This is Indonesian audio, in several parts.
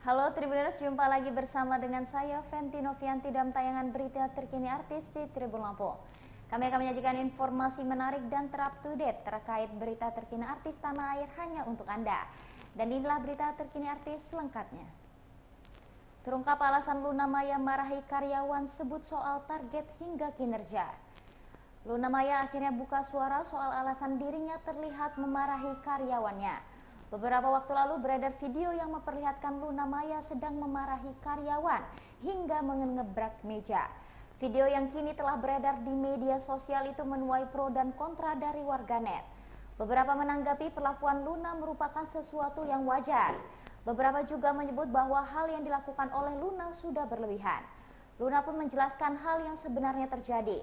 Halo Tribuners, jumpa lagi bersama dengan saya Fenty Novianti dalam tayangan berita terkini artis di Tribun Lampung. Kami akan menyajikan informasi menarik dan terupdate terkait berita terkini artis tanah air hanya untuk Anda. Dan inilah berita terkini artis selengkapnya. Terungkap alasan Luna Maya marahi karyawan sebut soal target hingga kinerja. Luna Maya akhirnya buka suara soal alasan dirinya terlihat memarahi karyawannya. Beberapa waktu lalu beredar video yang memperlihatkan Luna Maya sedang memarahi karyawan hingga mengebrak meja. Video yang kini telah beredar di media sosial itu menuai pro dan kontra dari warganet. Beberapa menanggapi perlakuan Luna merupakan sesuatu yang wajar. Beberapa juga menyebut bahwa hal yang dilakukan oleh Luna sudah berlebihan. Luna pun menjelaskan hal yang sebenarnya terjadi.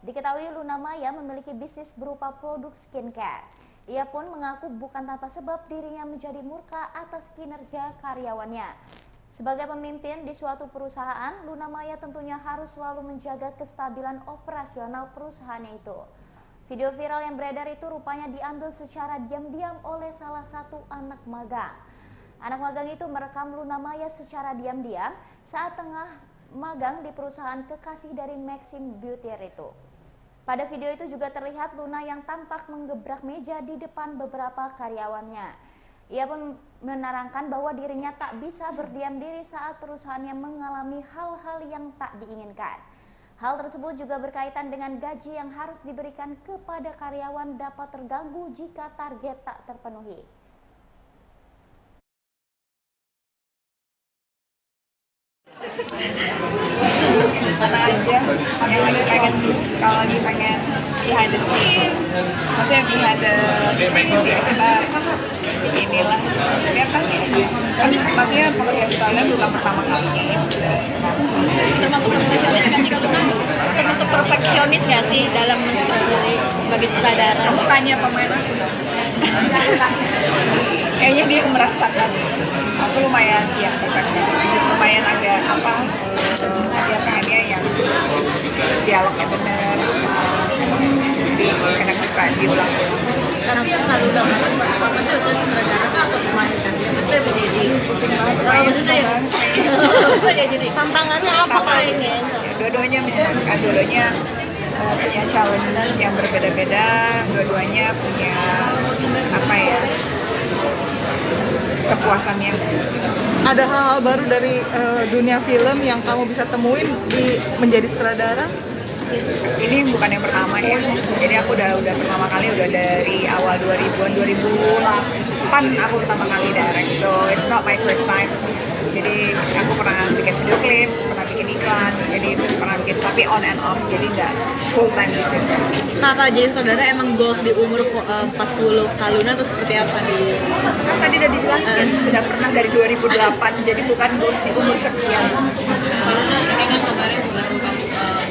Diketahui Luna Maya memiliki bisnis berupa produk skincare. Ia pun mengaku bukan tanpa sebab dirinya menjadi murka atas kinerja karyawannya. Sebagai pemimpin di suatu perusahaan, Luna Maya tentunya harus selalu menjaga kestabilan operasional perusahaannya itu. Video viral yang beredar itu rupanya diambil secara diam-diam oleh salah satu anak magang. Anak magang itu merekam Luna Maya secara diam-diam saat tengah magang di perusahaan kekasih dari Maxim Beauty itu. Pada video itu juga terlihat Luna yang tampak menggebrak meja di depan beberapa karyawannya. Ia pun menerangkan bahwa dirinya tak bisa berdiam diri saat perusahaannya mengalami hal-hal yang tak diinginkan. Hal tersebut juga berkaitan dengan gaji yang harus diberikan kepada karyawan dapat terganggu jika target tak terpenuhi. Mana aja yang lagi pengen, kalau lagi pengen behind the scene, maksudnya behind the screen, biar kita inilah kelihatan ya. Kan maksudnya pekerjaan kalian bukan pertama kalinya ya. Termasuk perfeksionis nggak sih kalau termasuk perfeksionis nggak sih dalam mensutradarai sebagai sutradara? Kamu tanya pemain aku dong. Kayaknya dia merasakan aku lumayan ya perfeksionis, lumayan agak apa, dia pengennya yang dialognya bener, jadi kadang suka diulang. Tapi yang kalau udah banget apa sih udah sutradara kan apa pemain kan dia betul menjadi pusing banget. Maksudnya ya jadi tantangannya apa pengen? Dua-duanya menyenangkan, dua-duanya punya challenge yang berbeda-beda, dua-duanya punya apa ya, kepuasannya. Ada hal-hal baru dari dunia film yang kamu bisa temuin di menjadi sutradara? Ini bukan yang pertama ya, jadi aku udah pertama kali, udah dari awal 2000-an, 2008 aku pertama kali direct, so it's not my first time. Jadi aku pernah bikin video klip, pernah bikin iklan, jadi pernah bikin, tapi on and off, jadi nggak full time di situ. Kakak jadi sutradara emang goals di umur 40 Kaluna atau seperti apa nih? Kan tadi udah dijelaskan, sudah pernah dari 2008, jadi bukan goals di umur sekian. Kalau ini kan kemarin juga sempat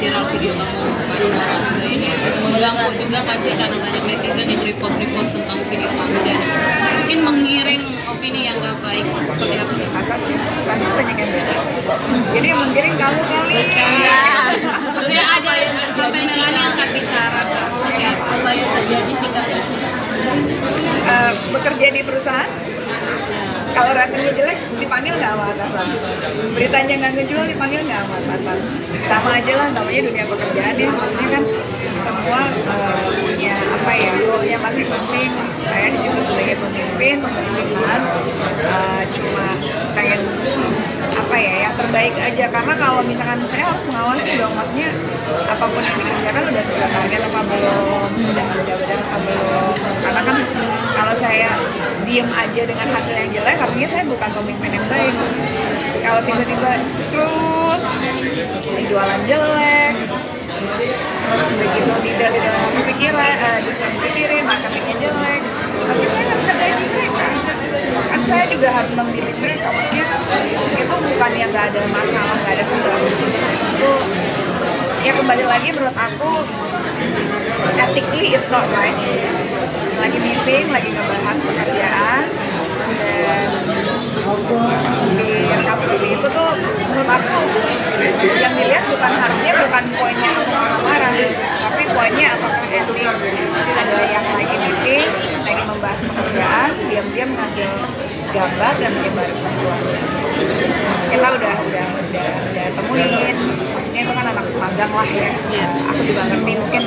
viral video kamu baru-baru juga ini mengganggu juga kan sih karena banyak netizen yang repost tentang video kamu dan mungkin mengiring opini yang gak baik seperti apa? Pasti banyak yang beda. Jadi menggiring kamu kali. Maksudnya ada yang sampai Melani angkat bicara seperti apa yang terjadi sih kak? Bekerja di perusahaan, kalau ratingnya jelek dipanggil nggak sama atasan, beritanya nggak ngejual dipanggil nggak sama atasan, sama aja lah, namanya dunia pekerjaan ya, maksudnya kan semua punya apa ya, role-nya masing-masing. Saya di situ sebagai pemimpin perusahaan cuma pengen apa ya, yang terbaik aja, karena kalau misalkan saya harus mengawasi dong, maksudnya apapun yang dikerjakan udah sesuai target apa belum, udah apa belum, karena kan kalau saya diem aja dengan hasil yang jelek, artinya saya bukan pemimpin yang baik. Kalau tiba-tiba terus jualan jelek, terus begitu tidak dipikirin, marketingnya jelek, tapi saya nggak bisa gaji mereka. Kan saya juga harus membimbing mereka, maksudnya itu bukan yang nggak ada masalah, nggak ada sebab. Itu ya kembali lagi menurut aku ethically it's not right. Lagi meeting, lagi ngebahas pekerjaan, dan di rekam sendiri itu tuh menurut aku yang dilihat bukan poinnya aku marah-marah, tapi poinnya apakah etik. Ada yang lagi meeting, lagi membahas pekerjaan, diam-diam ngambil gambar dan menyebar luas. kita udah temuin, maksudnya itu kan anak magang lah ya. Aku juga ngerti mungkin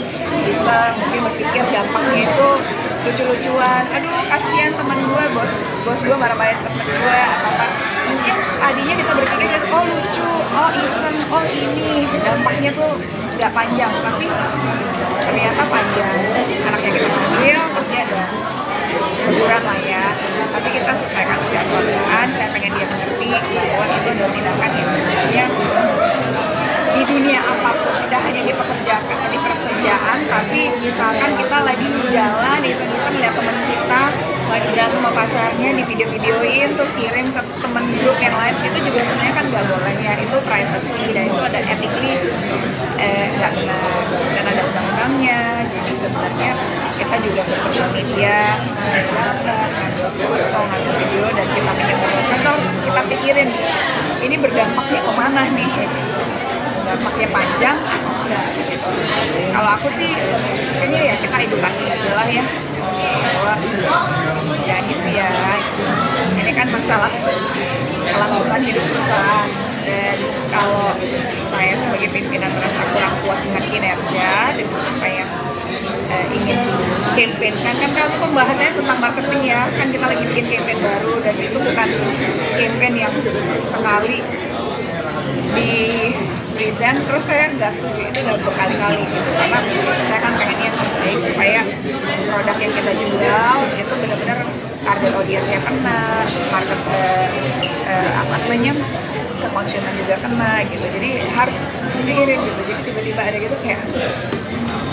berpikir dampaknya itu lucu-lucuan, aduh kasihan teman gue, bos gue marah-marahin temen gue atau apa. Mungkin tadinya kita berpikir gitu, oh lucu, oh iseng, oh ini dampaknya tuh nggak panjang, tapi ternyata panjang. Anaknya kita panggil pasti ada teguran lah ya, tapi kita selesaikan secara pelan. Saya pengen dia mengerti bahwa itu adalah tindakan yang sebenarnya di dunia apapun, tidak hanya di pekerjaan, tapi misalkan kita lagi di jalan, iseng-iseng lihat teman kita lagi berantem sama pacarnya, di video-videoin terus kirim ke temen grup yang lain, itu juga sebenarnya kan nggak boleh ya, itu privacy dan itu ada ethically nggak benar dan ada undang-undangnya. Jadi sebenarnya kita juga bersosial media gambar, ngambil foto, ngambil video dan kita menyebarkan, terus kita pikirin ini berdampaknya kemana nih, dampaknya panjang atau enggak gitu. Kalau aku sih kayaknya ya kita edukasi aja lah ya, bahwa ya gitu ya, ini kan masalah kelangsungan hidup perusahaan, dan kalau saya sebagai pimpinan merasa kurang puas dengan kinerja dengan apa yang ingin campaign kan kalau pembahasannya tentang marketing ya, kan kita lagi bikin campaign baru dan itu bukan campaign yang sekali di present terus saya nggak setuju, itu udah berkali-kali gitu, karena saya kan pengennya yang terbaik supaya produk yang kita jual itu benar-benar target audiensnya kena, market apa namanya ke konsumen juga kena gitu, jadi harus dipikirin gitu. Jadi tiba-tiba ada gitu kayak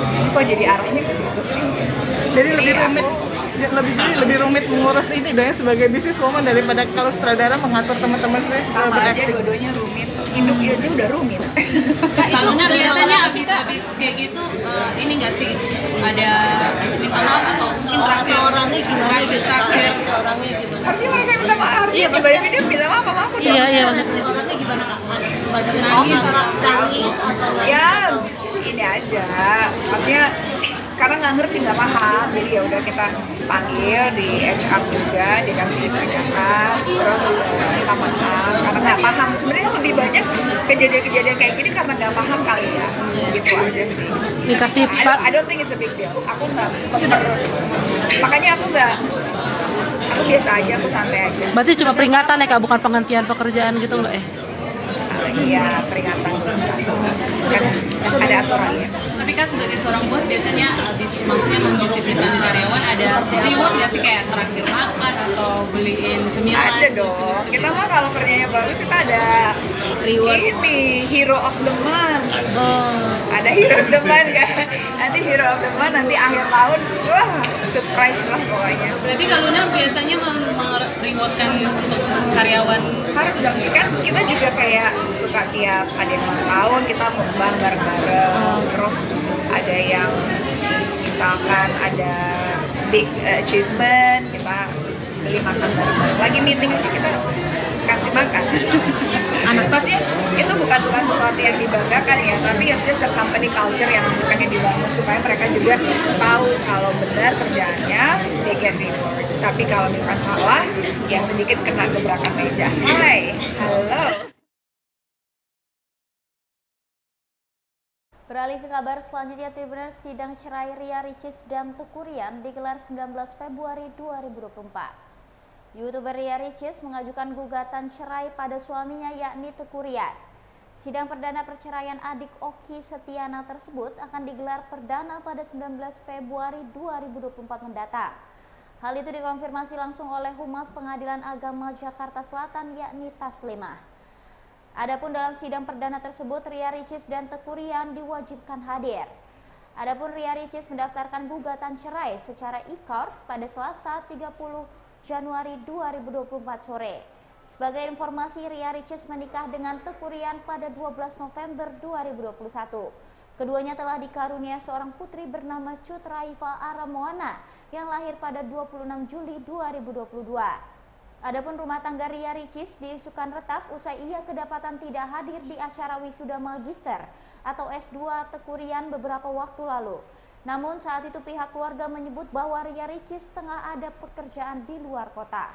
ini kok jadi arahnya ke situ sih, Jadi lebih rumit mengurus ini dong ya sebagai bisniswoman daripada kalau sutradara mengatur teman-teman sendiri supaya sama aja, berakting. dua-duanya rumit, hidup aja udah rumit. Kalau biasanya abis kayak gitu ini nggak sih ada minta maaf atau mungkin terakhir orangnya gimana gitu, terakhir orangnya gimana? Harusnya mereka yang minta maaf, harusnya tiba-tiba dia bilang apa aku dong. Iya, maksudnya orangnya gimana kak? Nangis atau Ya ini aja, maksudnya karena nggak ngerti, nggak paham, jadi ya udah kita panggil di HR juga, dikasih peringatan, terus kita maaf karena nggak paham. Sebenarnya lebih banyak kejadian-kejadian kayak gini karena nggak paham kali ya, gitu aja sih. Dikasih I don't think it's a big deal. Aku nggak, makanya aku biasa aja, aku santai aja. Berarti cuma peringatan ya kak, bukan penghentian pekerjaan gitu loh Iya, peringatan satu kan ada aturannya. tapi kan sebagai seorang bos biasanya maksudnya mendisiplinkan karyawan ada reward nggak sih, kayak traktir makan atau beliin cemilan? Ada dong. Kita mah kalau kerjanya bagus kita ada Reward. ini hero of the month. Ada hero of the month kan. Nanti hero of the month nanti akhir tahun, wah surprise lah pokoknya. Berarti kalau Luna biasanya merewardkan untuk karyawan Harus dong, kan kita juga kayak suka tiap ada yang ulang tahun kita mukbang bareng-bareng, terus ada yang misalkan ada big achievement kita beli makan bareng-bareng, lagi meeting aja kita kasih makan. Anak pasnya itu bukan sesuatu yang dibanggakan ya, tapi it's just a company culture yang pengen dibangun supaya mereka juga tahu kalau benar kerjaannya they get rewards, tapi kalau misalkan salah ya sedikit kena gebrakan meja. Hai, halo. Beralih ke kabar selanjutnya, Tribuners, sidang cerai Ria Ricis dan Teuku Ryan digelar 19 Februari 2024. YouTuber Ria Ricis mengajukan gugatan cerai pada suaminya yakni Teuku Ryan. Sidang perdana perceraian adik Okky Setiana tersebut akan digelar perdana pada 19 Februari 2024 mendatang. Hal itu dikonfirmasi langsung oleh Humas Pengadilan Agama Jakarta Selatan yakni Taslimah. Adapun dalam sidang perdana tersebut, Ria Ricis dan Teuku Ryan diwajibkan hadir. Adapun Ria Ricis mendaftarkan gugatan cerai secara e-court pada Selasa 30 Januari 2024 sore. Sebagai informasi, Ria Ricis menikah dengan Teuku Ryan pada 12 November 2021. Keduanya telah dikaruniai seorang putri bernama Cut Raifa Aramoana yang lahir pada 26 Juli 2022. Adapun rumah tangga Ria Ricis diisukan retak usai ia kedapatan tidak hadir di acara wisuda magister atau S2 Teuku Ryan beberapa waktu lalu. Namun saat itu pihak keluarga menyebut bahwa Ria Ricis tengah ada pekerjaan di luar kota.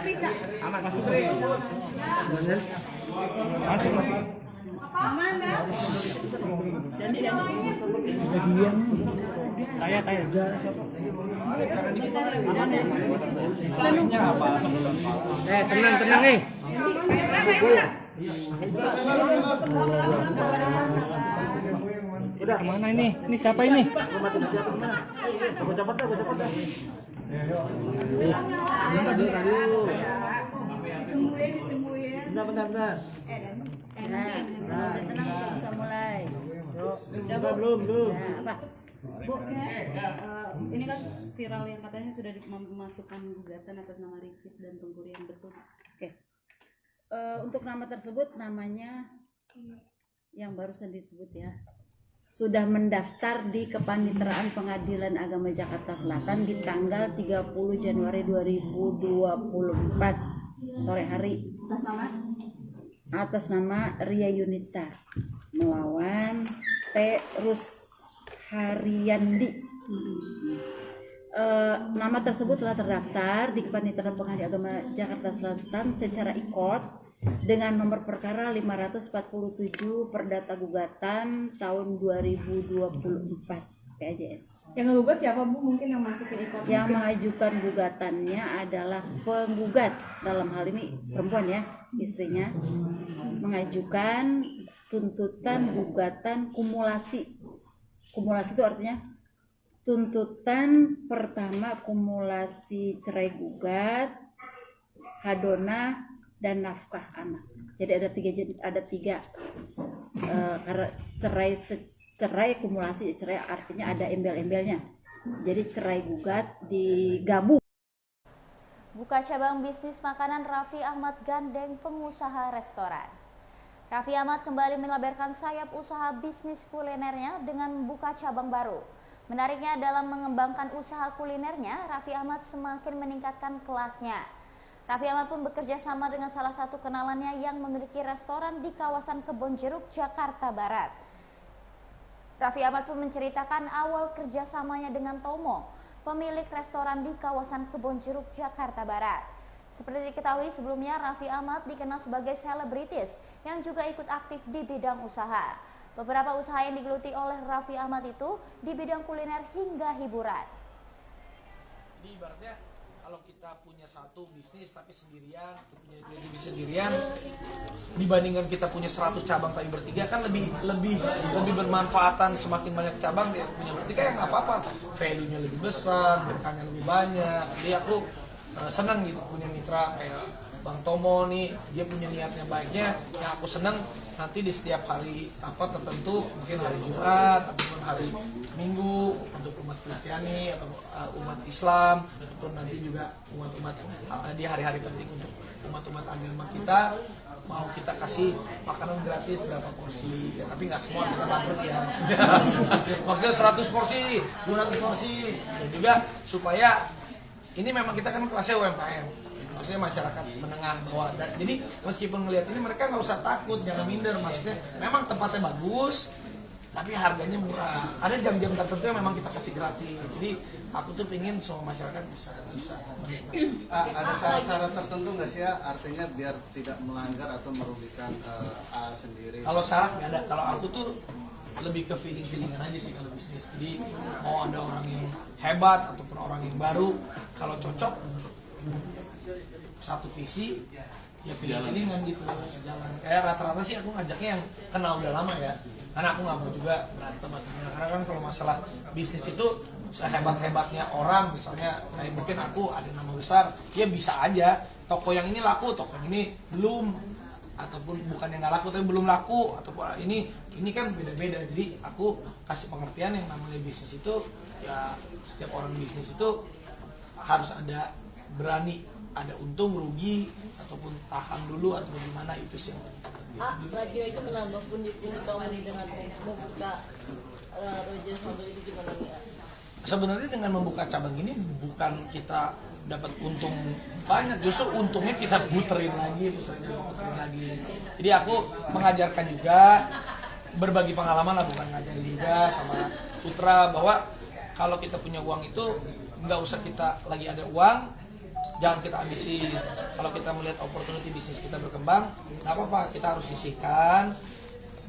Masuk. Masuk. Tanya. Tenang nih. Udah kemana ini? Ini siapa ini? Bentar. Senang bisa mulai. Belum. Bu, ini kan viral yang katanya sudah memasukkan gugatan atas nama Ricis dan Tunggurian, betul? Oke. Untuk nama tersebut namanya yang barusan disebut ya, sudah mendaftar di Kepaniteraan Pengadilan Agama Jakarta Selatan di tanggal 30 Januari 2024 sore hari atas nama Ria Yunita melawan T. Rushariandi. Nama tersebut telah terdaftar di Kepaniteraan Pengadilan Agama Jakarta Selatan secara ikot dengan nomor perkara 547 Perdata Gugatan tahun 2024 PAJS. Yang ngegugat siapa Bu? Mungkin yang masukin ikut. Yang mengajukan gugatannya adalah penggugat, dalam hal ini perempuan ya, istrinya, mengajukan tuntutan gugatan kumulasi. Kumulasi itu artinya tuntutan pertama kumulasi cerai gugat, hadona, dan nafkah anak. Jadi ada tiga karena cerai kumulasi, cerai artinya ada embel-embelnya. Jadi cerai gugat digabung. Buka cabang bisnis makanan, Raffi Ahmad gandeng pengusaha restoran. Raffi Ahmad kembali melebarkan sayap usaha bisnis kulinernya dengan membuka cabang baru. Menariknya, dalam mengembangkan usaha kulinernya, Raffi Ahmad semakin meningkatkan kelasnya. Raffi Ahmad pun bekerja sama dengan salah satu kenalannya yang memiliki restoran di kawasan Kebonjeruk, Jakarta Barat. Raffi Ahmad pun menceritakan awal kerjasamanya dengan Tomo, pemilik restoran di kawasan Kebonjeruk, Jakarta Barat. Seperti diketahui sebelumnya, Raffi Ahmad dikenal sebagai selebritis yang juga ikut aktif di bidang usaha. Beberapa usaha yang digeluti oleh Raffi Ahmad itu di bidang kuliner hingga hiburan. Jadi ibaratnya kalau kita punya satu bisnis tapi sendirian, punya bisnis sendirian, dibandingkan kita punya 100 cabang tapi bertiga kan lebih bermanfaatan. Semakin banyak cabang dia punya bertiga ya nggak apa-apa, value-nya lebih besar, berkahnya lebih banyak. Jadi aku senang gitu punya mitra kayak Bang Tomo nih, dia punya niatnya baiknya. Yang aku senang nanti di setiap hari tertentu, mungkin hari Jumat ataupun hari Minggu untuk umat Kristiani atau umat Islam, ataupun nanti juga umat-umat di hari-hari penting untuk umat-umat agama kita, mau kita kasih makanan gratis berapa porsi ya, tapi nggak semua kita bangkrut ya maksudnya 100 porsi 200 porsi dan juga supaya ini memang kita kan kelasnya UMKM, maksudnya masyarakat menengah bawah. Jadi meskipun melihat ini mereka nggak usah takut, jangan minder. Maksudnya memang tempatnya bagus, tapi harganya murah. Ada jam-jam tertentu yang memang kita kasih gratis. Jadi aku tuh pengen semua masyarakat bisa menikmati. Ada syarat-syarat tertentu nggak sih ya? Artinya biar tidak melanggar atau merugikan A sendiri. Kalau syarat nggak ada. Kalau aku tuh lebih ke feeling-feelingan aja sih kalau bisnis. Jadi mau ada orang yang hebat ataupun orang yang baru, kalau cocok satu visi ya feeling-feelingan gitu sejalan. Kayak rata-rata sih aku ngajaknya yang kenal udah lama ya, karena aku nggak mau juga berantem karena kan kalau masalah bisnis itu sehebat-hebatnya orang, misalnya kayak mungkin aku ada nama besar, ya bisa aja toko yang ini laku, toko yang ini belum, ataupun bukan yang nggak laku tapi belum laku, ataupun ini kan beda-beda. Jadi aku kasih pengertian yang namanya bisnis itu ya, setiap orang bisnis itu harus ada berani, ada untung rugi ataupun tahan dulu atau gimana, itu sih yang penting. Radio itu menambah pundi-pundi Tommy dengan membuka Roger Sambal ini gimana ya? Sebenarnya dengan membuka cabang ini bukan kita dapat untung banyak, justru untungnya kita puterin lagi. Jadi aku mengajarkan juga, berbagi pengalaman lah, bukan ngajarin juga sama putra bahwa kalau kita punya uang itu nggak usah kita lagi ada uang jangan kita habisin. Kalau kita melihat opportunity bisnis kita berkembang, tidak apa-apa, kita harus sisihkan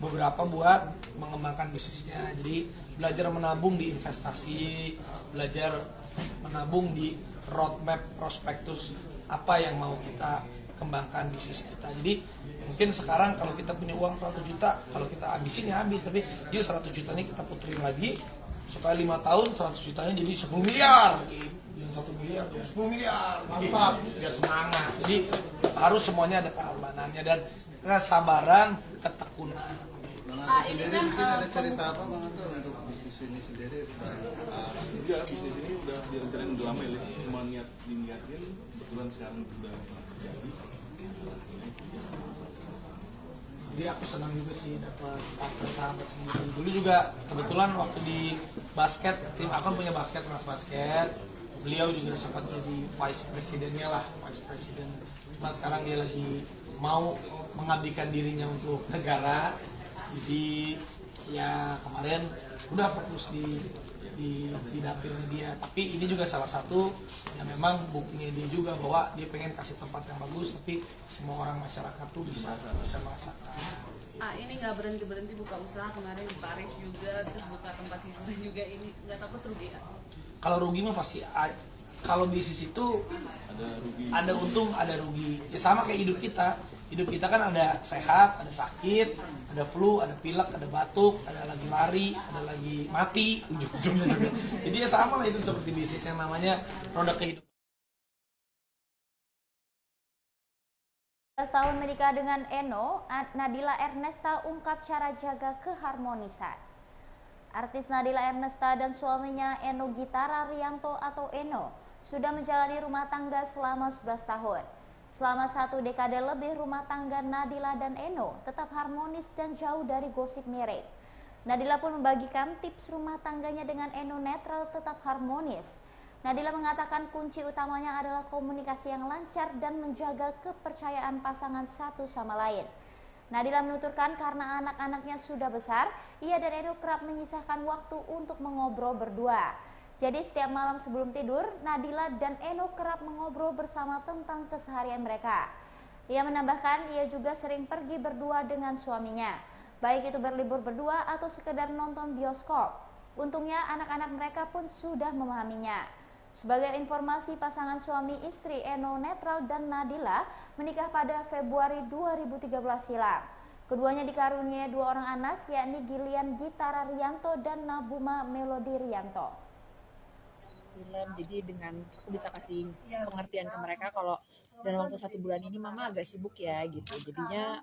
beberapa buat mengembangkan bisnisnya. Jadi belajar menabung di investasi, belajar menabung di roadmap prospektus apa yang mau kita kembangkan bisnis kita. Jadi mungkin sekarang kalau kita punya uang 100 juta, kalau kita habisin ya habis, tapi yuk 100 juta ini kita puterin lagi supaya 5 tahun 100 jutanya jadi 10 miliar gitu. Yang 1 miliar jadi 10 miliar, mantap, biar semangat. Jadi harus semuanya ada keamanannya dan kesabaran, ketekunan. Sendiri mungkin ada cerita apa Bang Anto untuk bisnis ini sendiri? Iya, bisnis ini udah direncanain udah lama ya, cuma diniatin, kebetulan sekarang udah jadi. Jadi aku senang juga sih dapat partner sahabat sendiri. Dulu juga kebetulan waktu di basket, tim aku kan punya basket, Mas Basket. Beliau juga sempat jadi vice presidennya lah, vice president. Cuma sekarang dia lagi mau mengabdikan dirinya untuk negara. Jadi ya kemarin udah fokus di dapilnya dia. Tapi ini juga salah satu yang memang buktinya dia juga bahwa dia pengen kasih tempat yang bagus, tapi semua orang masyarakat tuh bisa merasakan. Ini nggak berhenti buka usaha, kemarin di Paris juga, terus buka tempat hiburan juga, ini nggak takut rugi? Kalau rugi mah pasti, kalau bisnis itu ada untung ada rugi. Ya sama kayak hidup kita kan ada sehat, ada sakit, ada flu, ada pilek, ada batuk, ada lagi lari, ada lagi mati ujung-ujungnya juga. Jadi ya sama lah, itu seperti bisnis yang namanya roda kehidupan. 11 tahun menikah dengan Eno, Nadila Ernesta ungkap cara jaga keharmonisan. Artis Nadila Ernesta dan suaminya Eno Gitara Rianto atau Eno sudah menjalani rumah tangga selama 11 tahun. Selama 1 dekade lebih, rumah tangga Nadila dan Eno tetap harmonis dan jauh dari gosip miring. Nadila pun membagikan tips rumah tangganya dengan Eno netral tetap harmonis. Nadila mengatakan kunci utamanya adalah komunikasi yang lancar dan menjaga kepercayaan pasangan satu sama lain. Nadila menuturkan karena anak-anaknya sudah besar, ia dan Eno kerap menyisahkan waktu untuk mengobrol berdua. Jadi setiap malam sebelum tidur, Nadila dan Eno kerap mengobrol bersama tentang keseharian mereka. Ia menambahkan ia juga sering pergi berdua dengan suaminya, baik itu berlibur berdua atau sekedar nonton bioskop. Untungnya anak-anak mereka pun sudah memahaminya. Sebagai informasi, pasangan suami istri Eno Netral dan Nadila menikah pada Februari 2013 silam. Keduanya dikaruniai 2 orang anak, yakni Gilian Gitara Rianto dan Nabuma Melody Rianto. Jadi dengan aku bisa kasih pengertian ke mereka kalau dalam waktu 1 bulan ini mama agak sibuk ya gitu. Jadinya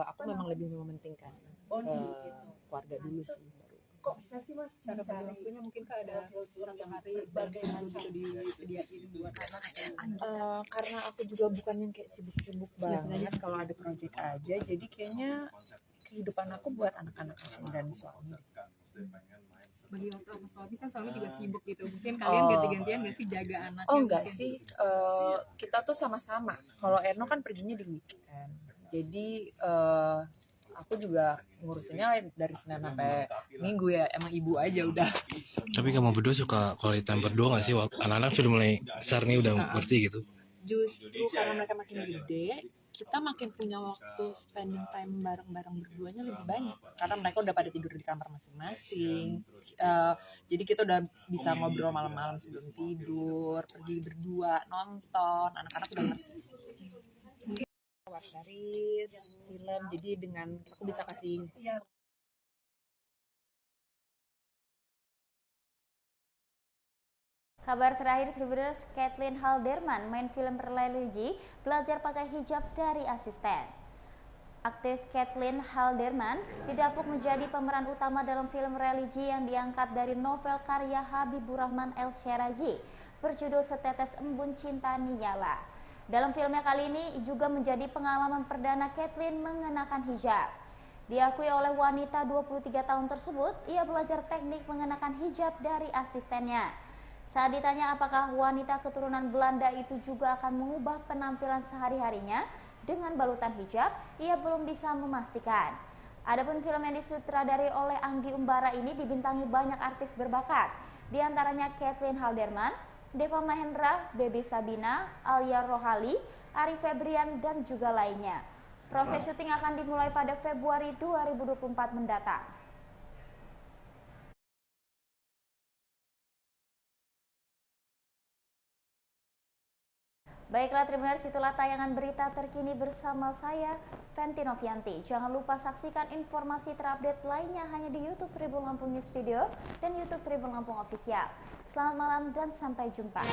aku memang lebih mementingkan keluarga dulu sih. Kok bisa sih Mas cara bagi waktunya? Mungkinkah ada satu hari bagaimana gitu disediain buat anak? Karena aku juga bukan yang kayak sibuk-sibuk banget kalau ada project aja, jadi kayaknya kehidupan aku buat anak-anak aku dan suami. Bagi waktu sama suami kan suami juga sibuk gitu, mungkin kalian ganti-gantian nggak sih jaga anaknya? Oh enggak sih, kita tuh sama-sama. Kalau Erno kan perginya di weekend, jadi aku juga ngurusinnya dari Senin sampai Minggu ya, emang ibu aja udah. Tapi kamu berdua suka quality time berdua nggak sih? Anak-anak sudah mulai besar nih, udah ngerti gitu. Justru karena mereka makin gede, kita makin punya waktu spending time bareng-bareng berduanya lebih banyak. Karena mereka udah pada tidur di kamar masing-masing. Jadi kita udah bisa ngobrol malam-malam sebelum tidur, pergi berdua, nonton, anak-anak udah ngerti sih. Dari film, jadi dengan aku bisa kasih Kabar terakhir, Tribuners, Caitlin Halderman main film religi belajar pakai hijab dari asisten. Aktris Caitlin Halderman didapuk menjadi pemeran utama dalam film religi yang diangkat dari novel karya Habibur Rahman El-Shirazi berjudul Setetes Embun Cinta Niyala. Dalam filmnya kali ini juga menjadi pengalaman perdana Caitlin mengenakan hijab. Diakui oleh wanita 23 tahun tersebut, ia belajar teknik mengenakan hijab dari asistennya. Saat ditanya apakah wanita keturunan Belanda itu juga akan mengubah penampilan sehari-harinya dengan balutan hijab, ia belum bisa memastikan. Adapun film yang disutradari oleh Anggi Umbara ini dibintangi banyak artis berbakat, di antaranya Caitlin Halderman, Deva Mahendra, Baby Sabina, Alia Rohali, Ari Febrian, dan juga lainnya. Proses syuting akan dimulai pada Februari 2024 mendatang. Baiklah Tribuners, itulah tayangan berita terkini bersama saya, Fenty Novianti. Jangan lupa saksikan informasi terupdate lainnya hanya di YouTube Tribun Lampung News Video dan YouTube Tribun Lampung Official. Selamat malam dan sampai jumpa.